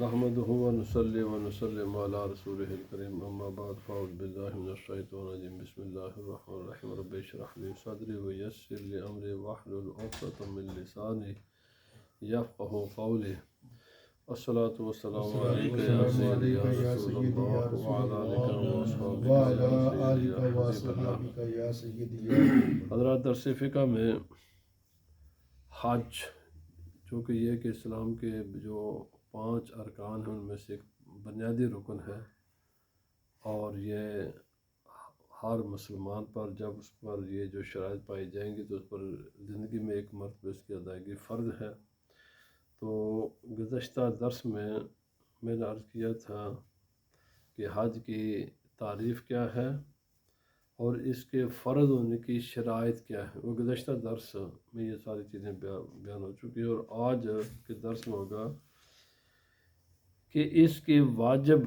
نحمده ونصلي ونسلم على رسوله الكريم اما بعد فاعوذ بالله من الشيطان الرجيم بسم الله الرحمن الرحيم رب اشرح لي صدري ويسر لي امري واحلل عقدة من لساني يفقهوا قولي الصلاة والسلام عليك يا سيدي يا رسول الله وعلى آلك وأصحابك يا سيدي يا حبيب الله. حضرات درس فقہ میں حج چونکہ یہ کہ اسلام کے جو 5 ارکان ہیں ان میں سے ایک بنیادی رکن ہے، اور یہ ہر مسلمان پر جب اس پر یہ جو شرائط پائی جائیں گی تو اس پر زندگی میں ایک مرتبہ اس کی ادائیگی فرض ہے۔ تو گزشتہ درس میں نے عرض کیا تھا کہ حج کی تعریف کیا ہے اور اس کے فرض ہونے کی شرائط کیا ہے۔ وہ گزشتہ درس میں یہ ساری چیزیں بیان ہو چکی ہیں، اور آج کے درس میں ہوگا کہ اس کے واجب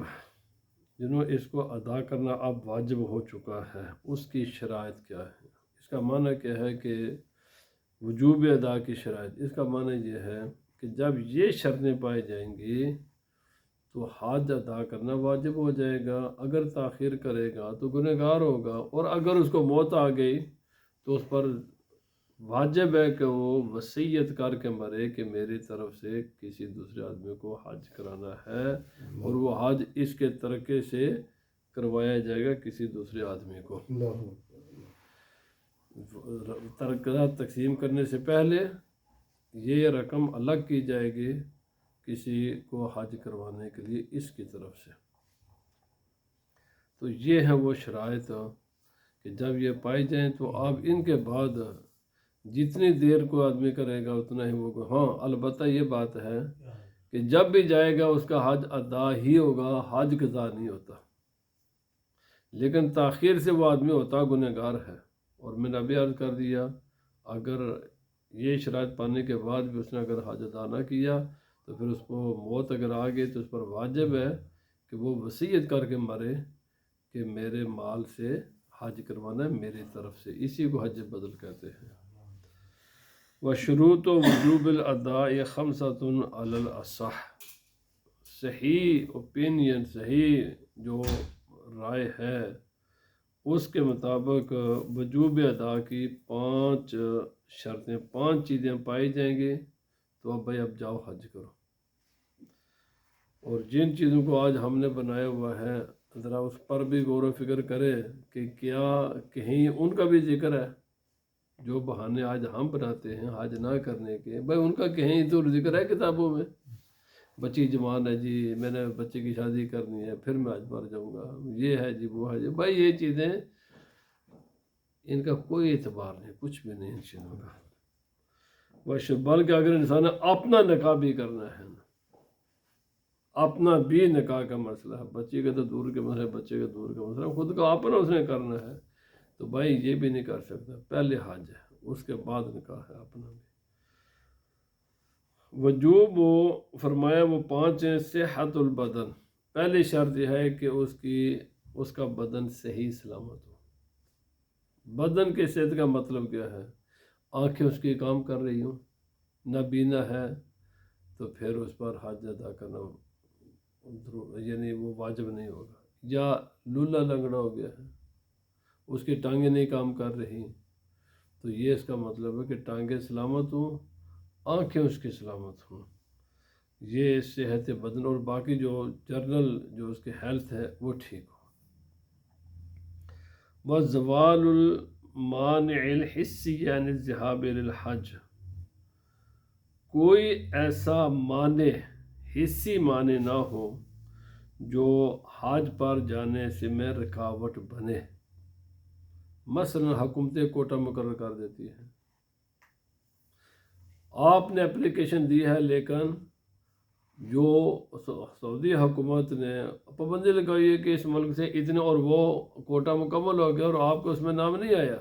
جنہوں اس کو ادا کرنا اب واجب ہو چکا ہے اس کی شرائط کیا ہے۔ اس کا معنی کیا ہے کہ وجوب ادا کی شرائط، اس کا معنی یہ ہے کہ جب یہ شرطیں پائی جائیں گی تو حج ادا کرنا واجب ہو جائے گا۔ اگر تاخیر کرے گا تو گنہگار ہوگا، اور اگر اس کو موت آ گئی تو اس پر واجب ہے کہ وہ وصیت کر کے مرے کہ میری طرف سے کسی دوسرے آدمی کو حج کرانا ہے، اور وہ حج اس کے طریقے سے کروایا جائے گا کسی دوسرے آدمی کو۔ ترکہ تقسیم کرنے سے پہلے یہ رقم الگ کی جائے گی کسی کو حج کروانے کے لیے اس کی طرف سے۔ تو یہ ہے وہ شرائط کہ جب یہ پائی جائیں تو اب ان کے بعد جتنی دیر کو آدمی کرے گا اتنا ہی وہ ہاں البتہ یہ بات ہے کہ جب بھی جائے گا اس کا حج ادا ہی ہوگا، حج قضا نہیں ہوتا، لیکن تاخیر سے وہ آدمی ہوتا گنہگار ہے۔ اور میں نے ابھی عرض کر دیا اگر یہ شرائط پانے کے بعد بھی اس نے اگر حج ادا نہ کیا تو پھر اس کو موت اگر آ گئی تو اس پر واجب ہے کہ وہ وصیت کر کے مرے کہ میرے مال سے حج کروانا ہے میری طرف سے۔ اسی کو حج بدل کہتے ہیں۔ وشروط وجوب الاداء خمسۃ علی الاصح، صحیح اوپینین، صحیح جو رائے ہے اس کے مطابق وجوب ادا کی 5 شرطیں، 5 چیزیں پائی جائیں گی تو اب بھائی اب جاؤ حج کرو۔ اور جن چیزوں کو آج ہم نے بنایا ہوا ہے ذرا اس پر بھی غور و فکر کرے کہ کیا کہیں ان کا بھی ذکر ہے۔ جو بہانے آج ہم بناتے ہیں حج نہ کرنے کے، بھائی ان کا کہیں تو ذکر ہے کتابوں میں؟ بچی جوان ہے جی، میں نے بچے کی شادی کرنی ہے پھر میں حج پر جاؤں گا، یہ ہے جی وہ ہے جی، بھائی یہ چیزیں ان کا کوئی اعتبار نہیں، کچھ بھی نہیں ان چیزوں کا۔ بلکہ اگر انسان نے اپنا نکاح بھی کرنا ہے، اپنا بھی نکاح کا مسئلہ ہے، بچی کا تو دور کے مسئلہ ہے، بچے کا دور کا مسئلہ ہے، خود کا اپنا اس نے کرنا ہے تو بھائی یہ بھی نہیں کر سکتا، پہلے حج ہے اس کے بعد نکاح ہے اپنا بھی۔ وجوب وہ فرمایا وہ 5 ہیں۔ صحت البدن، پہلی شرط یہ ہے کہ اس کا بدن صحیح سلامت ہو۔ بدن کی صحت کا مطلب کیا ہے؟ آنکھیں اس کی کام کر رہی ہوں، نابینا ہے تو پھر اس پر حج ادا کرنا یعنی وہ واجب نہیں ہوگا، یا لولا لنگڑا ہو گیا ہے اس کی ٹانگیں نہیں کام کر رہی تو یہ اس کا مطلب ہے کہ ٹانگیں سلامت ہوں، آنکھیں اس کی سلامت ہوں، یہ صحت بدن، اور باقی جو جنرل جو اس کی ہیلتھ ہے وہ ٹھیک ہو۔ وَزَوَالُ الْمَانِعِ الْحِسِّ عَنِ الذِّهَابِ لِلْحَجِّ، کوئی ایسا مانع، حصی مانع نہ ہو جو حج پر جانے سے میں رکاوٹ بنے۔ مثلا حکومتیں کوٹا مقرر کر دیتی ہیں، آپ نے اپلیکیشن دی ہے لیکن جو سعودی حکومت نے پابندی لگائی ہے کہ اس ملک سے اتنے، اور وہ کوٹا مکمل ہو گیا اور آپ کو اس میں نام نہیں آیا،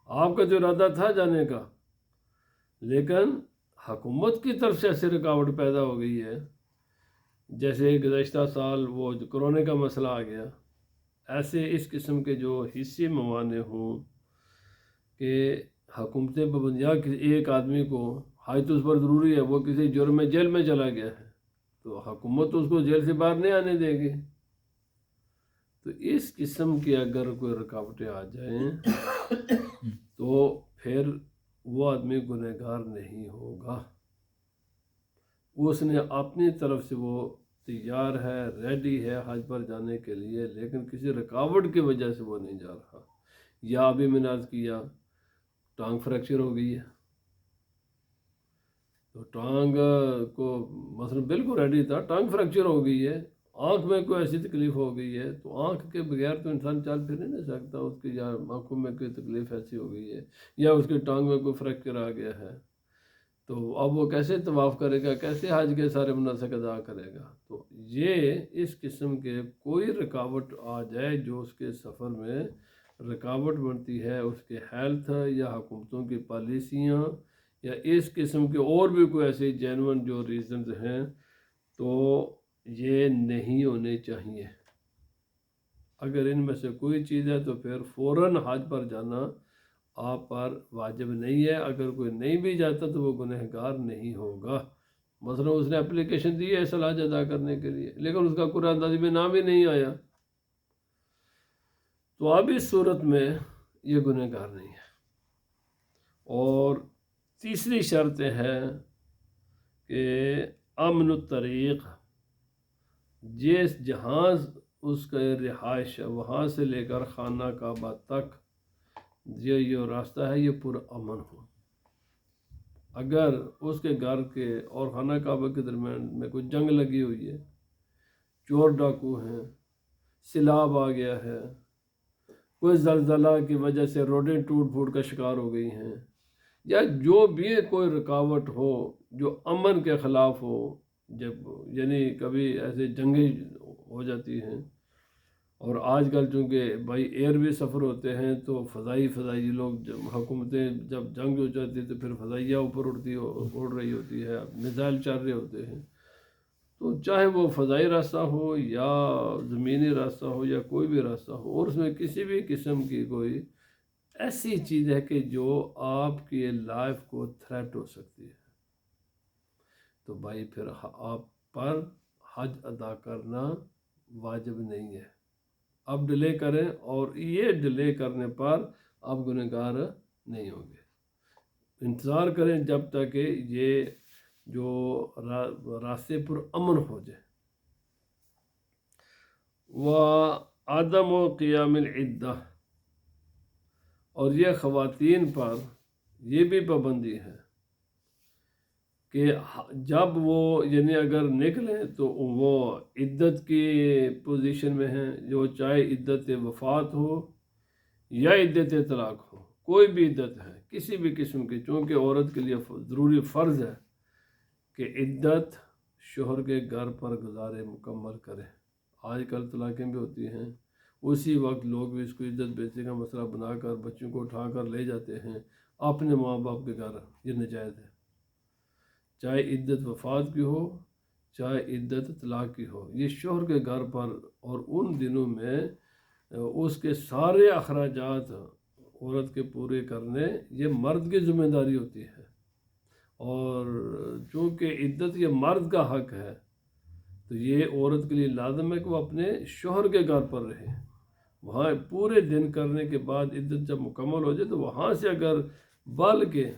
آپ کا جو ارادہ تھا جانے کا، لیکن حکومت کی طرف سے ایسی رکاوٹ پیدا ہو گئی ہے جیسے گزشتہ سال وہ کرونے کا مسئلہ آ گیا۔ ایسے اس قسم کے جو حصی موانع ہوں کہ حکومتیں پابندیاں، ایک آدمی کو حج تو اس پر ضروری ہے، وہ کسی جرم میں جیل میں چلا گیا ہے تو حکومت تو اس کو جیل سے باہر نہیں آنے دے گی۔ تو اس قسم کی اگر کوئی رکاوٹیں آ جائیں تو پھر وہ آدمی گنہگار نہیں ہوگا، اس نے اپنی طرف سے وہ تیار ہے، ریڈی ہے حج پر جانے کے لیے، لیکن کسی رکاوٹ کی وجہ سے وہ نہیں جا رہا۔ یا ابھی میں نے عرض کیا ٹانگ فریکچر ہو گئی ہے، تو ٹانگ کو مثلا بالکل ریڈی تھا، ٹانگ فریکچر ہو گئی ہے، آنکھ میں کوئی ایسی تکلیف ہو گئی ہے تو آنکھ کے بغیر تو انسان چل پھر نہیں سکتا، اس کی یا آنکھوں میں کوئی تکلیف ایسی ہو گئی ہے یا اس کی ٹانگ میں کوئی فریکچر آ گیا ہے، تو اب وہ کیسے طواف کرے گا، کیسے حج کے سارے مناسک ادا کرے گا؟ تو یہ اس قسم کے کوئی رکاوٹ آ جائے جو اس کے سفر میں رکاوٹ بنتی ہے، اس کے ہیلتھ یا حکومتوں کی پالیسیاں یا اس قسم کے اور بھی کوئی ایسے جینون جو ریزنز ہیں، تو یہ نہیں ہونے چاہیے۔ اگر ان میں سے کوئی چیز ہے تو پھر فوراً حج پر جانا آپ پر واجب نہیں ہے۔ اگر کوئی نہیں بھی جاتا تو وہ گنہگار نہیں ہوگا۔ مثلا اس نے اپلیکیشن دی ہے اصل حج ادا کرنے کے لیے، لیکن اس کا قرآن اندازی میں نام ہی نہیں آیا، تو اب اس صورت میں یہ گنہگار نہیں ہے۔ اور تیسری شرط ہے کہ امن الطریق، جس جہاز اس کا رہائش ہے وہاں سے لے کر خانہ کعبہ تک یہ راستہ ہے یہ پرامن ہو۔ اگر اس کے گھر کے اور خانہ کعبہ کے درمیان میں کوئی جنگ لگی ہوئی ہے، چور ڈاکو ہیں، سیلاب آ گیا ہے، کوئی زلزلہ کی وجہ سے روڈیں ٹوٹ پھوٹ کا شکار ہو گئی ہیں، یا جو بھی کوئی رکاوٹ ہو جو امن کے خلاف ہو، جب یعنی کبھی ایسے جنگیں ہو جاتی ہیں، اور آج کل چونکہ بھائی ایئر بھی سفر ہوتے ہیں تو فضائی لوگ جب حکومتیں جب جنگ ہو جاتی ہے تو پھر فضائیہ اوپر اڑ رہی ہوتی ہے، میزائل چل رہے ہوتے ہیں، تو چاہے وہ فضائی راستہ ہو یا زمینی راستہ ہو یا کوئی بھی راستہ ہو، اور اس میں کسی بھی قسم کی کوئی ایسی چیز ہے کہ جو آپ کی لائف کو تھریٹ ہو سکتی ہے، تو بھائی پھر آپ پر حج ادا کرنا واجب نہیں ہے۔ آپ ڈیلے کریں، اور یہ ڈیلے کرنے پر آپ گنہگار نہیں ہوں گے۔ انتظار کریں جب تک کہ یہ جو راستے پر امن ہو جائے۔ وعدم قیام العدہ، اور یہ خواتین پر یہ بھی پابندی ہے کہ جب وہ یعنی اگر نکلیں تو وہ عدت کی پوزیشن میں ہیں، جو چاہے عدت وفات ہو یا عدت طلاق ہو، کوئی بھی عدت ہے کسی بھی قسم کی، چونکہ عورت کے لیے ضروری فرض ہے کہ عدت شوہر کے گھر پر گزارے، مکمل کرے۔ آج کل طلاقیں بھی ہوتی ہیں، اسی وقت لوگ بھی اس کو عدت بیچنے کا مسئلہ بنا کر بچوں کو اٹھا کر لے جاتے ہیں اپنے ماں باپ کے گھر، یہ ناجائز ہے۔ چاہے عدت وفات کی ہو چاہے عدت طلاق کی ہو، یہ شوہر کے گھر پر، اور ان دنوں میں اس کے سارے اخراجات عورت کے پورے کرنے یہ مرد کی ذمہ داری ہوتی ہے، اور چونکہ عدت یہ مرد کا حق ہے تو یہ عورت کے لیے لازم ہے کہ وہ اپنے شوہر کے گھر پر رہے، وہاں پورے دن کرنے کے بعد عدت جب مکمل ہو جائے تو وہاں سے بلکہ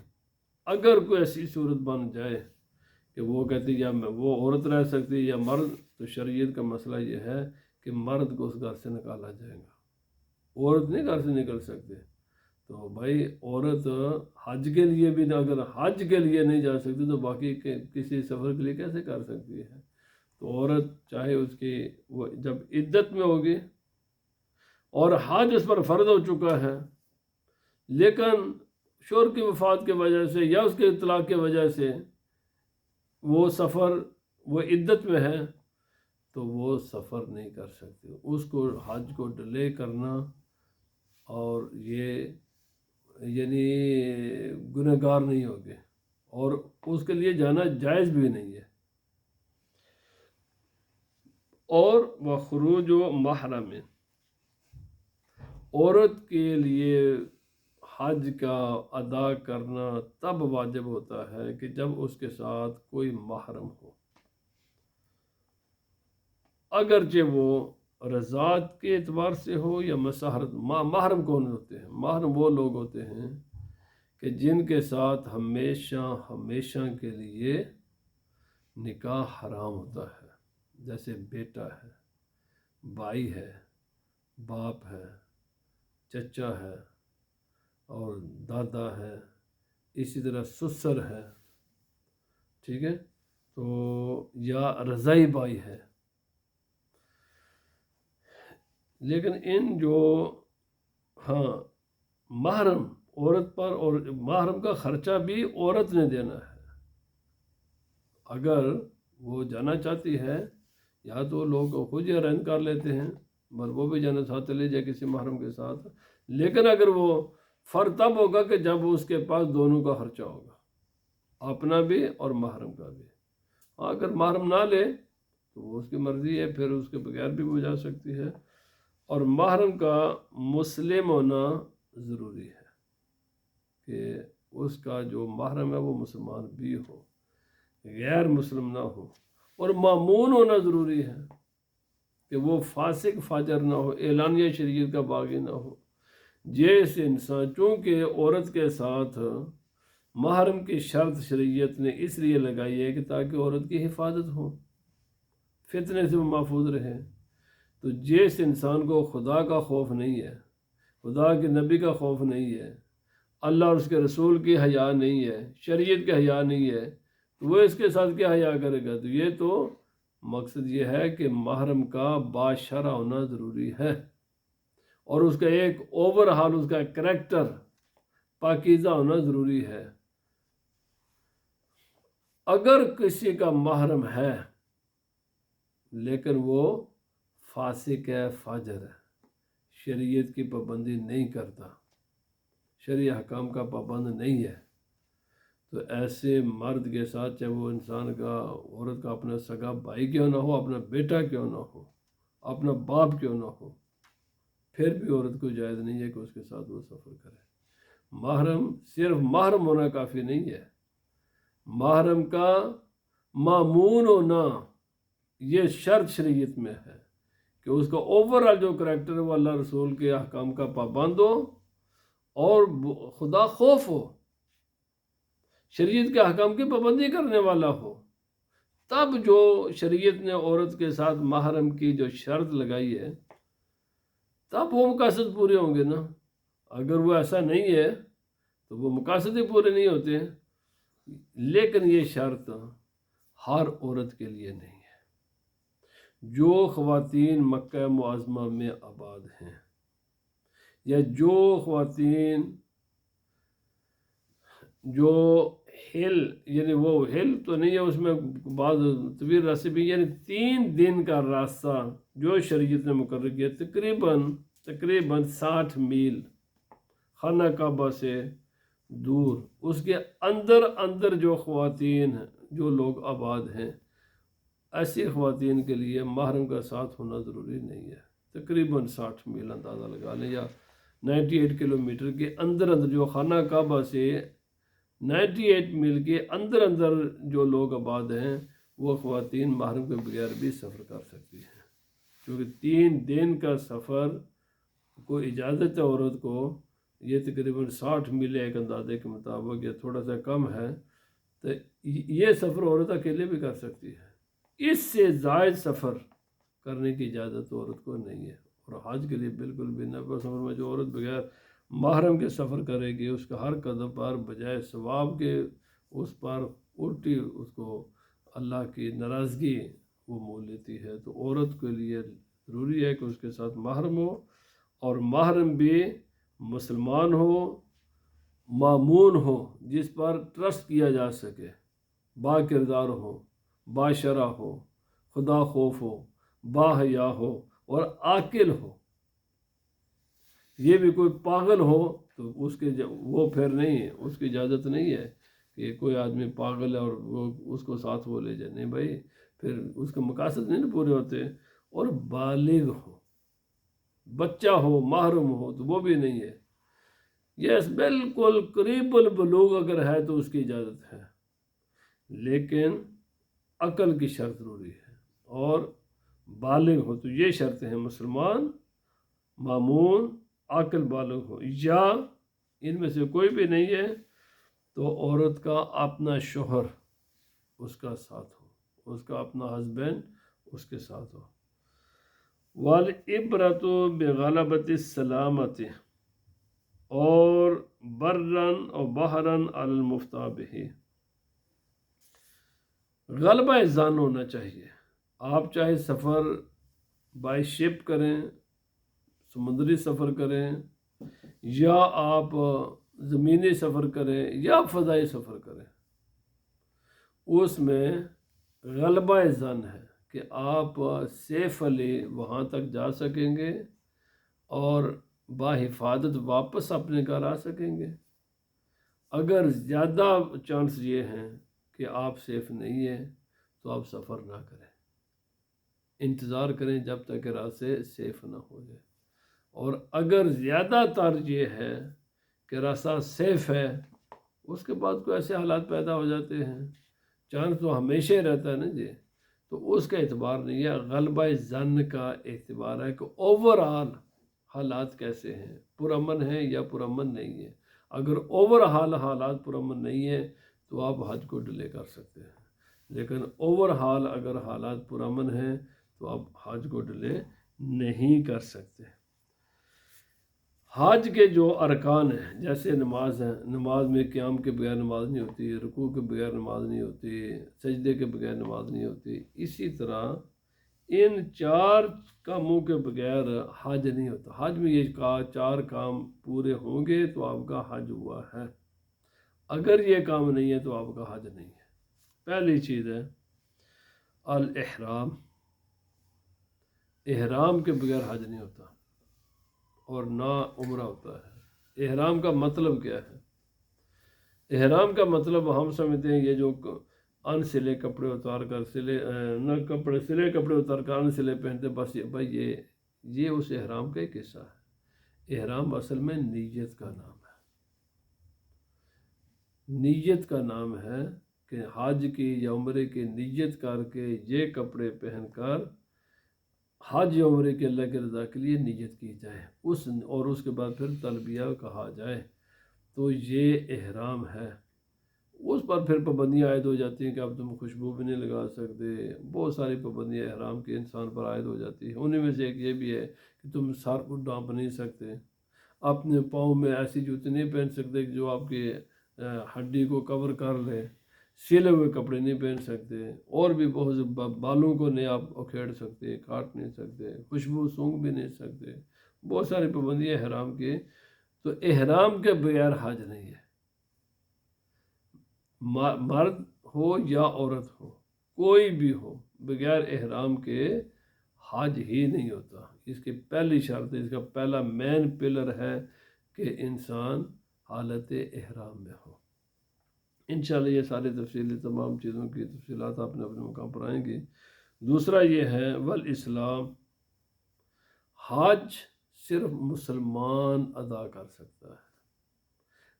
اگر کوئی ایسی صورت بن جائے کہ وہ کہتی یا وہ عورت رہ سکتی یا مرد، تو شریعت کا مسئلہ یہ ہے کہ مرد کو اس گھر سے نکالا جائے گا، عورت نہیں گھر سے نکل سکتے۔ تو بھائی عورت حج کے لیے بھی اگر حج کے لیے نہیں جا سکتی تو باقی کسی سفر کے لیے کیسے کر سکتی ہے؟ تو عورت چاہے اس کی وہ جب عدت میں ہوگی اور حج اس پر فرض ہو چکا ہے، لیکن شوہر کی وفات کی وجہ سے یا اس کے طلاق کی وجہ سے وہ سفر وہ عدت میں ہے، تو وہ سفر نہیں کر سکتے، اس کو حج کو ڈیلے کرنا اور یہ یعنی گنہگار نہیں ہوگے، اور اس کے لیے جانا جائز بھی نہیں ہے۔ اور وخروج و محرم، عورت کے لیے حج کا ادا کرنا تب واجب ہوتا ہے کہ جب اس کے ساتھ کوئی محرم ہو۔ اگرچہ وہ رضاعت کے اعتبار سے ہو یا مساحرت۔ محرم کون ہوتے ہیں؟ محرم وہ لوگ ہوتے ہیں کہ جن کے ساتھ ہمیشہ ہمیشہ کے لیے نکاح حرام ہوتا ہے، جیسے بیٹا ہے، بھائی ہے، باپ ہے، چچا ہے اور دادا ہے، اسی طرح سسر ہے، ٹھیک ہے، تو یا رضاعی بھائی ہے۔ لیکن ان جو ہاں محرم عورت پر، اور محرم کا خرچہ بھی عورت نے دینا ہے۔ اگر وہ جانا چاہتی ہے یا تو لوگ خود ہی ارینج کر لیتے ہیں، بس وہ بھی جانا ساتھ چلے جائے کسی محرم کے ساتھ، لیکن اگر وہ فرق تب ہوگا کہ جب اس کے پاس دونوں کا خرچہ ہوگا، اپنا بھی اور محرم کا بھی۔ اگر محرم نہ لے تو وہ اس کی مرضی ہے، پھر اس کے بغیر بھی وہ جا سکتی ہے۔ اور محرم کا مسلم ہونا ضروری ہے کہ اس کا جو محرم ہے وہ مسلمان بھی ہو، غیر مسلم نہ ہو۔ اور مامون ہونا ضروری ہے کہ وہ فاسق فاجر نہ ہو، اعلانیہ شریعت کا باغی نہ ہو۔ جیس انسان، چونکہ عورت کے ساتھ محرم کی شرط شریعت نے اس لیے لگائی ہے کہ تاکہ عورت کی حفاظت ہو، فتنے سے وہ محفوظ رہے۔ تو جس انسان کو خدا کا خوف نہیں ہے، خدا کے نبی کا خوف نہیں ہے، اللہ اور اس کے رسول کی حیا نہیں ہے، شریعت کی حیا نہیں ہے، تو وہ اس کے ساتھ کیا حیا کرے گا؟ تو یہ تو مقصد یہ ہے کہ محرم کا باشرع ہونا ضروری ہے، اور اس کا ایک اوور حال، اس کا کریکٹر پاکیزہ ہونا ضروری ہے۔ اگر کسی کا محرم ہے لیکن وہ فاسق ہے، فاجر ہے، شریعت کی پابندی نہیں کرتا، شرعی احکام کا پابند نہیں ہے، تو ایسے مرد کے ساتھ، چاہے وہ انسان کا، عورت کا اپنا سگا بھائی کیوں نہ ہو، اپنا بیٹا کیوں نہ ہو، اپنا باپ کیوں نہ ہو، پھر بھی عورت کو جائز نہیں ہے کہ اس کے ساتھ وہ سفر کرے۔ محرم، صرف محرم ہونا کافی نہیں ہے، محرم کا مامون ہونا یہ شرط شریعت میں ہے کہ اس کا اوور آل جو کریکٹر ہے وہ اللہ رسول کے احکام کا پابند ہو اور خدا خوف ہو، شریعت کے احکام کی پابندی کرنے والا ہو۔ تب جو شریعت نے عورت کے ساتھ محرم کی جو شرط لگائی ہے، تب وہ مقاصد پورے ہوں گے نا۔ اگر وہ ایسا نہیں ہے تو وہ مقاصد ہی پورے نہیں ہوتے ہیں۔ لیکن یہ شرط ہر عورت کے لیے نہیں ہے۔ جو خواتین مکہ معظمہ میں آباد ہیں، یا جو خواتین جو ہل، یعنی وہ ہل تو نہیں ہے، اس میں بعض طویل راستے بھی، یعنی 3 دن کا راستہ جو شریعت نے مقرر کیا، تقریباً 60 میل خانہ کعبہ سے دور، اس کے اندر جو خواتین ہیں، جو لوگ آباد ہیں، ایسی خواتین کے لیے محرم کا ساتھ ہونا ضروری نہیں ہے۔ تقریباً 60 میل اندازہ لگا لیں، یا 98 کلومیٹر کے اندر جو خانہ کعبہ سے 98 میل کے اندر جو لوگ آباد ہیں، وہ خواتین محرم کے بغیر بھی سفر کر سکتی ہیں، کیونکہ 3 دن کا سفر کو اجازت ہے عورت کو۔ یہ تقریباً 60 میل ایک اندازے کے مطابق، یا تھوڑا سا کم ہے، تو یہ سفر عورت اکیلے بھی کر سکتی ہے۔ اس سے زائد سفر کرنے کی اجازت عورت کو نہیں ہے، اور حج کے لیے بالکل بھی نہ۔ سفر میں جو عورت بغیر محرم کے سفر کرے گی، اس کا ہر قدم پر بجائے ثواب کے اس پر الٹی اس کو اللہ کی ناراضگی وہ مول لیتی ہے۔ تو عورت کے لیے ضروری ہے کہ اس کے ساتھ محرم ہو، اور محرم بھی مسلمان ہو، مامون ہو، جس پر ٹرسٹ کیا جا سکے، با کردار ہو، باشرع ہو، خدا خوف ہو، با حیا ہو اور عاقل ہو۔ یہ بھی کوئی پاگل ہو تو اس کے وہ پھر نہیں ہے، اس کی اجازت نہیں ہے کہ کوئی آدمی پاگل ہے اور وہ اس کو ساتھ وہ لے جائے، نہیں بھائی، پھر اس کے مقاصد نہیں پورے ہوتے۔ اور بالغ ہو، بچہ ہو، محرم ہو تو وہ بھی نہیں ہے۔ یس، بالکل قریب البلوغ اگر ہے تو اس کی اجازت ہے، لیکن عقل کی شرط ضروری ہے، اور بالغ ہو، تو یہ شرطیں ہیں، مسلمان، مامون، عاقل بالغ ہو، یا ان میں سے کوئی بھی نہیں ہے تو عورت کا اپنا شوہر اس کا ساتھ ہو، اس کا اپنا ہسبینڈ اس کے ساتھ ہو۔ والعبرۃ بغلبۃ السلامۃ، اور برن اور بحرن علی المفتیٰ بہ، غلبہ ظن ہونا چاہیے۔ آپ چاہے سفر بائی شپ کریں، سمندری سفر کریں، یا آپ زمینی سفر کریں، یا فضائی سفر کریں، اس میں غلبہ ظن ہے کہ آپ سیفلی وہاں تک جا سکیں گے اور باحفاظت واپس اپنے گھر آ سکیں گے۔ اگر زیادہ چانس یہ ہیں کہ آپ سیف نہیں ہیں تو آپ سفر نہ کریں، انتظار کریں جب تک کہ راستے سیف نہ ہو جائے۔ اور اگر زیادہ ترجیح ہے کہ راستہ سیف ہے، اس کے بعد کوئی ایسے حالات پیدا ہو جاتے ہیں، چانس تو ہمیشہ ہی رہتا ہے نا جی، تو اس کا اعتبار نہیں ہے۔ غلبہ ظن کا اعتبار ہے کہ اوورآل حالات کیسے ہیں، پرامن ہیں یا پرامن نہیں ہے۔ اگر اوورآل حالات پرامن نہیں ہیں تو آپ حج کو ڈیلے کر سکتے ہیں، لیکن اوورآل اگر حالات پرامن ہیں تو آپ حج کو ڈیلے نہیں کر سکتے۔ حج کے جو ارکان ہیں، جیسے نماز ہے، نماز میں قیام کے بغیر نماز نہیں ہوتی، رکوع کے بغیر نماز نہیں ہوتی، سجدے کے بغیر نماز نہیں ہوتی، اسی طرح ان 4 کاموں کے بغیر حج نہیں ہوتا۔ حج میں یہ 4 کام پورے ہوں گے تو آپ کا حج ہوا ہے، اگر یہ کام نہیں ہے تو آپ کا حج نہیں ہے۔ پہلی چیز ہے الاحرام، احرام کے بغیر حج نہیں ہوتا اور نہ عمرہ ہوتا ہے۔ احرام کا مطلب کیا ہے؟ احرام کا مطلب ہم سمجھتے ہیں یہ جو ان سلے کپڑے اتار کر سلے کپڑے اتار کر ان سلے پہنتے، بس بھائی یہ اس احرام کا ایک حصہ ہے۔ احرام اصل میں نیت کا نام ہے، نیت کا نام ہے کہ حج کی یا عمرے کی نیت کر کے یہ کپڑے پہن کر حج یا عمرے کے اللہ کی رضا کے لیے نیت کی جائے، اور اس کے بعد پھر تلبیہ کہا جائے، تو یہ احرام ہے۔ اس پر پھر پابندیاں عائد ہو جاتی ہیں کہ اب تم خوشبو بھی نہیں لگا سکتے، بہت ساری پابندیاں احرام کے انسان پر عائد ہو جاتی ہیں۔ انہیں میں سے ایک یہ بھی ہے کہ تم سر کو ڈھانپ نہیں سکتے، اپنے پاؤں میں ایسی جوتے نہیں پہن سکتے جو آپ کی ہڈی کو کور کر لے، سلے ہوئے کپڑے نہیں پہن سکتے، اور بھی بہت سے بالوں کو نہیں آپ اکھیڑ سکتے، کاٹ نہیں سکتے، خوشبو سونگھ بھی نہیں سکتے، بہت ساری پابندیاں احرام کی۔ تو احرام کے بغیر حج نہیں ہے، مرد ہو یا عورت ہو، کوئی بھی ہو، بغیر احرام کے حج ہی نہیں ہوتا۔ اس کی پہلی شرط، اس کا پہلا مین پلر ہے کہ انسان حالت احرام میں ہو۔ انشاءاللہ یہ ساری تفصیلی تمام چیزوں کی تفصیلات اپنے اپنے مقام پر آئیں گی۔ دوسرا یہ ہے والاسلام، حج صرف مسلمان ادا کر سکتا ہے،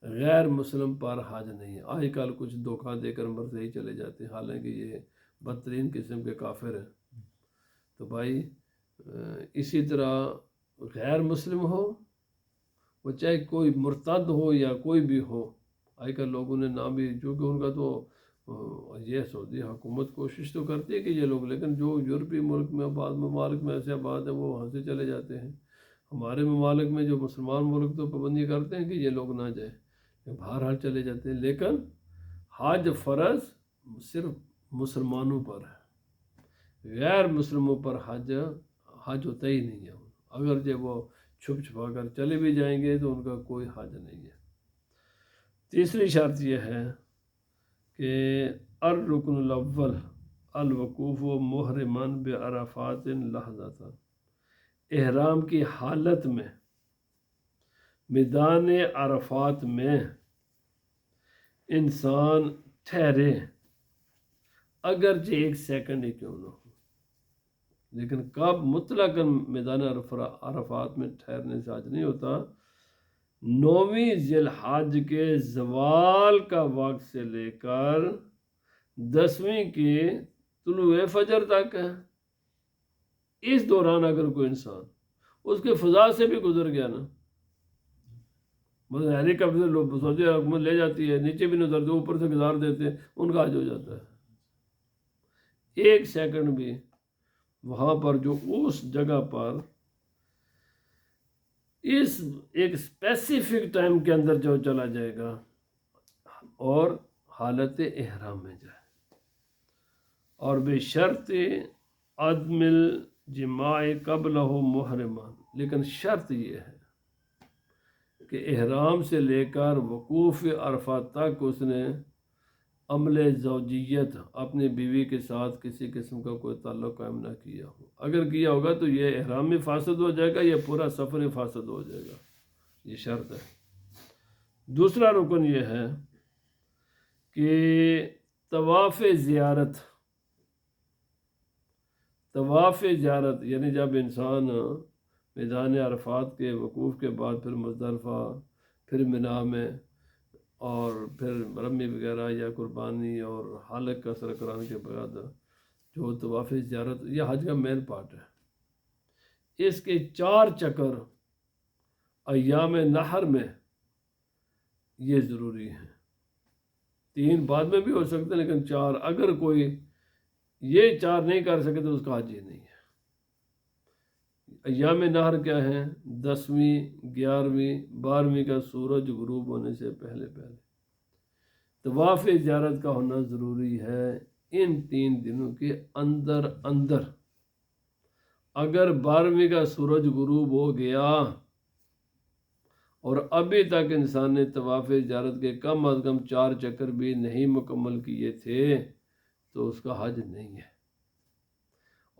غیر مسلم پر حج نہیں ہے۔ آج کل کچھ دھوکہ دے کر مرتے ہی چلے جاتے ہیں، حالانکہ یہ بدترین قسم کے کافر ہیں۔ تو بھائی اسی طرح غیر مسلم ہو، وہ چاہے کوئی مرتد ہو یا کوئی بھی ہو، آج کل لوگوں نے نام بھی، چونکہ ان کا تو یہ سعودی حکومت کوشش تو کرتی ہے کہ یہ لوگ، لیکن جو یورپی ملک میں بعض ممالک میں ایسے آباد ہیں وہ وہاں سے چلے جاتے ہیں۔ ہمارے ممالک میں جو مسلمان ملک تو پابندی کرتے ہیں کہ یہ لوگ نہ جائیں، بہرحال چلے جاتے ہیں، لیکن حج فرض صرف مسلمانوں پر ہے، غیر مسلموں پر حج ہوتا ہی نہیں ہے۔ اگر جب وہ چھپ چھپا کر چلے بھی جائیں گے تو ان کا کوئی حج نہیں ہے۔ تیسری شرط یہ ہے کہ الرکن الاول الوقوف محرما بعرفات لحظۃ، احرام کی حالت میں میدان عرفات میں انسان ٹھہرے، اگرچہ 1 سیکنڈ ہی کیوں نہ ہو، لیکن کب مطلقاً میدان عرفات میں ٹھہرنے سے حج نہیں ہوتا؟ 9ویں ذی الحج کے زوال کا وقت سے لے کر 10ویں کی طلوع فجر تک ہے۔ اس دوران اگر کوئی انسان اس کے فضا سے بھی گزر گیا نا، مطلب ہیلی کاپٹر لوگ سعودی حکومت لے جاتی ہے، نیچے بھی نہیں اترتے، اوپر سے گزار دیتے ہیں، ان کا حج ہو جاتا ہے۔ ایک سیکنڈ بھی وہاں پر جو اس جگہ پر اس ایک اسپیسیفک ٹائم کے اندر جو چلا جائے گا اور حالت احرام میں جائے، اور بشرط عدم الجماع قبلہ محرمان، لیکن شرط یہ ہے کہ احرام سے لے کر وقوف عرفات تک اس نے عمل زوجیت اپنی بیوی کے ساتھ کسی قسم کا کوئی تعلق قائم نہ کیا ہو۔ اگر کیا ہوگا تو یہ احرام میں فاسد ہو جائے گا، یہ پورا سفر فاسد ہو جائے گا، یہ شرط ہے۔ دوسرا رکن یہ ہے کہ طواف زیارت یعنی جب انسان میدان عرفات کے وقوف کے بعد پھر مزدلفہ، پھر منی میں، اور پھر رمی وغیرہ یا قربانی اور حلق کا سر کرانے کے بعد جو طواف زیارت، یہ حج کا مین پارٹ ہے۔ اس کے 4 چکر ایام نحر میں یہ ضروری ہیں، 3 بعد میں بھی ہو سکتے ہیں، لیکن 4 اگر کوئی یہ 4 نہیں کر سکے تو اس کا حج ہی نہیں ہے۔ ایام نحر کیا ہیں؟ 10ویں، 11ویں، 12ویں کا سورج غروب ہونے سے پہلے طواف زیارت کا ہونا ضروری ہے ان 3 دنوں کے اندر۔ اگر 12ویں کا سورج غروب ہو گیا اور ابھی تک انسان نے طواف زیارت کے کم از کم 4 چکر بھی نہیں مکمل کیے تھے تو اس کا حج نہیں ہے۔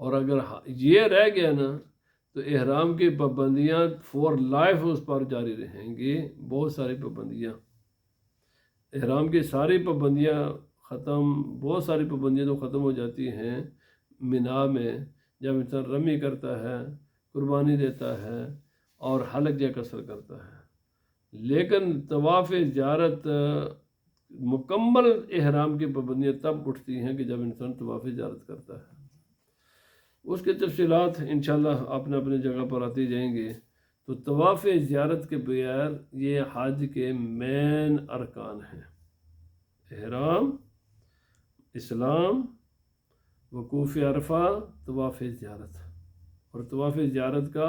اور اگر یہ رہ گیا نا تو احرام کی پابندیاں فور لائف اس پر جاری رہیں گی، بہت ساری پابندیاں، احرام کی ساری پابندیاں بہت ساری پابندیاں تو ختم ہو جاتی ہیں منی میں، جب انسان رمی کرتا ہے، قربانی دیتا ہے اور حلق یا قصر کرتا ہے۔ لیکن طواف زیارت مکمل احرام کی پابندیاں تب اٹھتی ہیں کہ جب انسان طواف زیارت کرتا ہے۔ اس کی تفصیلات انشاءاللہ اپنے اپنے جگہ پر آتی جائیں گے۔ تو طواف زیارت کے بغیر یہ حج کے مین ارکان ہیں: احرام، اسلام، وقوف عرفہ، طواف زیارت، اور طواف زیارت کا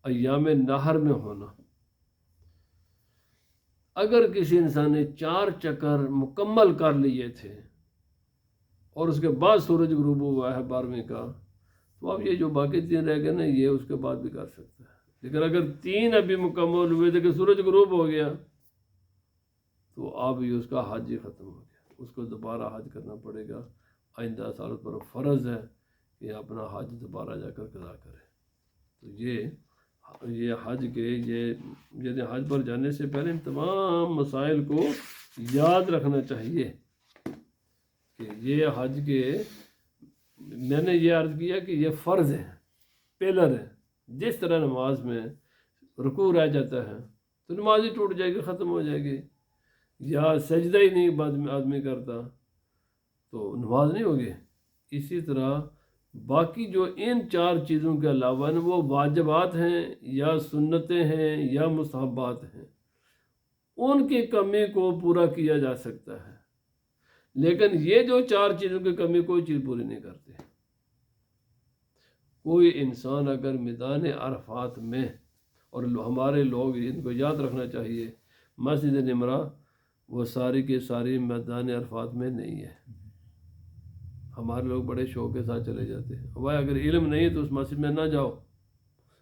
ایام نحر میں ہونا۔ اگر کسی انسان نے 4 چکر مکمل کر لیے تھے اور اس کے بعد سورج غروب ہوا ہے 12ویں کا، تو اب یہ جو باقی 3 رہ گئے نا، یہ اس کے بعد بھی کر سکتا ہے۔ لیکن اگر 3 ابھی مکمل ہوئے تھے کہ سورج غروب ہو گیا تو اب یہ اس کا حج ہی ختم ہو گیا، اس کو دوبارہ حج کرنا پڑے گا۔ آئندہ سال پر فرض ہے کہ اپنا حج دوبارہ جا کر قضا کرے۔ تو یہ حج کے یعنی حج پر جانے سے پہلے ان تمام مسائل کو یاد رکھنا چاہیے کہ یہ حج کے، میں نے یہ عرض کیا کہ یہ فرض ہے، پلر ہے۔ جس طرح نماز میں رکوع رہ جاتا ہے تو نماز ہی ٹوٹ جائے گی، ختم ہو جائے گی، یا سجدہ ہی نہیں آدمی کرتا تو نماز نہیں ہوگی۔ اسی طرح باقی جو ان 4 چیزوں کے علاوہ وہ واجبات ہیں یا سنتیں ہیں یا مستحبات ہیں، ان کی کمی کو پورا کیا جا سکتا ہے، لیکن یہ جو 4 چیزوں کی کمی کوئی چیز پوری نہیں کرتے۔ کوئی انسان اگر میدان عرفات میں، اور ہمارے لوگ ان کو یاد رکھنا چاہیے، مسجد نمرہ وہ ساری کی ساری میدان عرفات میں نہیں ہے۔ ہمارے لوگ بڑے شوق کے ساتھ چلے جاتے ہیں، بھائی اگر علم نہیں ہے تو اس مسجد میں نہ جاؤ۔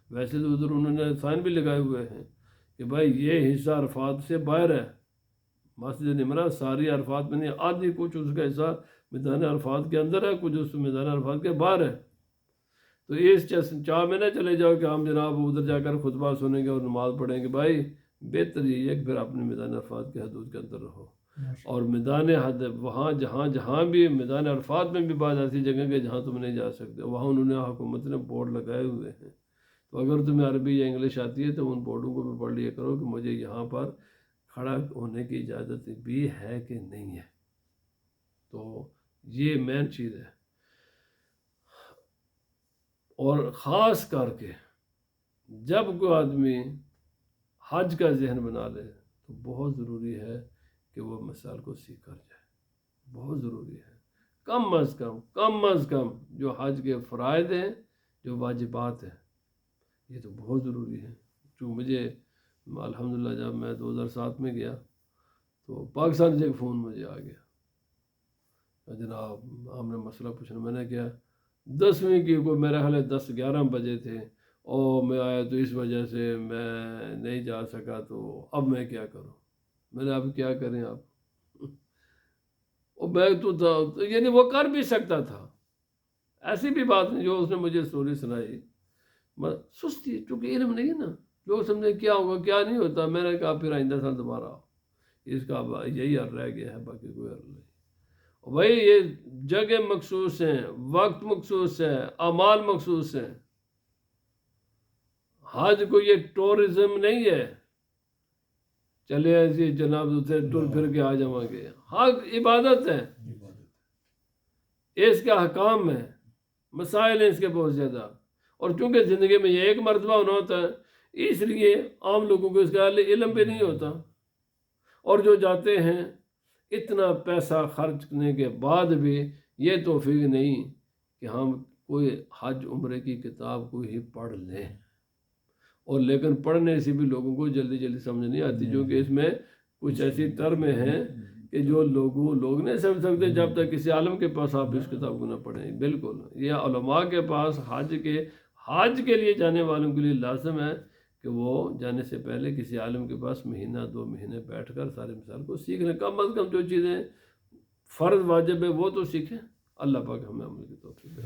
ویسے تو ادھر انہوں نے سائن بھی لگائے ہوئے ہیں کہ بھائی یہ حصہ عرفات سے باہر ہے، مسجد نمرہ ساری عرفات میں نہیں، آدھی کچھ اس کا حصہ میدان عرفات کے اندر ہے، کچھ اس میدان عرفات کے باہر ہے۔ تو اس چاہ میں نہ چلے جاؤ کہ ہم جناب ادھر جا کر خطبہ سنیں گے اور نماز پڑھیں گے۔ بھائی بہتر یہ ہے کہ پھر اپنے میدان عرفات کے حدود کے اندر رہو، اور میدان وہاں جہاں بھی میدان عرفات میں بھی بعض ایسی جگہ کہ جہاں تم نہیں جا سکتے، وہاں انہوں نے حکومت نے بورڈ لگائے ہوئے ہیں۔ تو اگر تمہیں عربی یا انگلش آتی ہے تو ان بورڈوں کو بھی پڑھ لیا کرو کہ مجھے یہاں پر کھڑا ہونے کی اجازت بھی ہے کہ نہیں ہے۔ تو یہ مین چیز ہے۔ اور خاص کر کے جب کوئی آدمی حج کا ذہن بنا لے تو بہت ضروری ہے کہ وہ مسائل کو سیکھ کر جائے، بہت ضروری ہے۔ کم از کم جو حج کے فرائض ہیں، جو واجبات ہیں، یہ تو بہت ضروری ہے۔ جو مجھے الحمدللہ جب میں 2007 میں گیا تو پاکستان سے ایک فون مجھے آ گیا، جناب ہم نے مسئلہ پوچھنا، میں نے کیا 10ویں کی کوئی میرا خیال ہے 10-11 بجے تھے، اور میں آیا تو اس وجہ سے میں نہیں جا سکا، تو اب میں کیا کروں؟ میں نے اب کیا کریں آپ؟ اور میں تو تھا، یعنی وہ کر بھی سکتا تھا، ایسی بھی بات نہیں جو اس نے مجھے سٹوری سنائی، سستی، چونکہ علم نہیں ہے نا، لوگ سمجھے کیا ہوگا کیا نہیں ہوتا۔ میں نے کہا پھر آئندہ سال دوبارہ آؤ، اس کا یہی حل رہ گیا ہے، باقی کوئی حل نہیں۔ بھائی یہ جگہ مخصوص ہیں، وقت مخصوص ہے، اعمال مخصوص ہیں۔ حج کو یہ ٹورزم نہیں ہے، چلے ایسی جناب دوسرے ٹور پھر کے آ جاؤں گے۔ حج عبادت ہے، اس کا حکام ہے، مسائل ہیں اس کے بہت زیادہ، اور چونکہ زندگی میں یہ ایک مرتبہ ہونا ہوتا ہے، اس لیے عام لوگوں کو اس کا علم بھی نہیں ہوتا، اور جو جاتے ہیں اتنا پیسہ خرچ کرنے کے بعد بھی یہ توفیق نہیں کہ ہم کوئی حج عمرے کی کتاب کو ہی پڑھ لیں، اور لیکن پڑھنے سے بھی لوگوں کو جلدی جلدی سمجھ نہیں آتی، کیونکہ اس میں کچھ ایسی ٹرمیں ہیں کہ جو لوگ نہیں سمجھ سکتے جب تک کسی عالم کے پاس آپ اس کتاب کو نہ پڑھیں۔ بالکل یہ علماء کے پاس حج کے لیے جانے والوں کے لیے لازم ہے کہ وہ جانے سے پہلے کسی عالم کے پاس 1-2 مہینے بیٹھ کر سارے مسائل کو سیکھ لیں، کم از کم جو چیزیں فرض واجب ہے وہ تو سیکھیں۔ اللہ پاک ہمیں عمل کی توفیق دے۔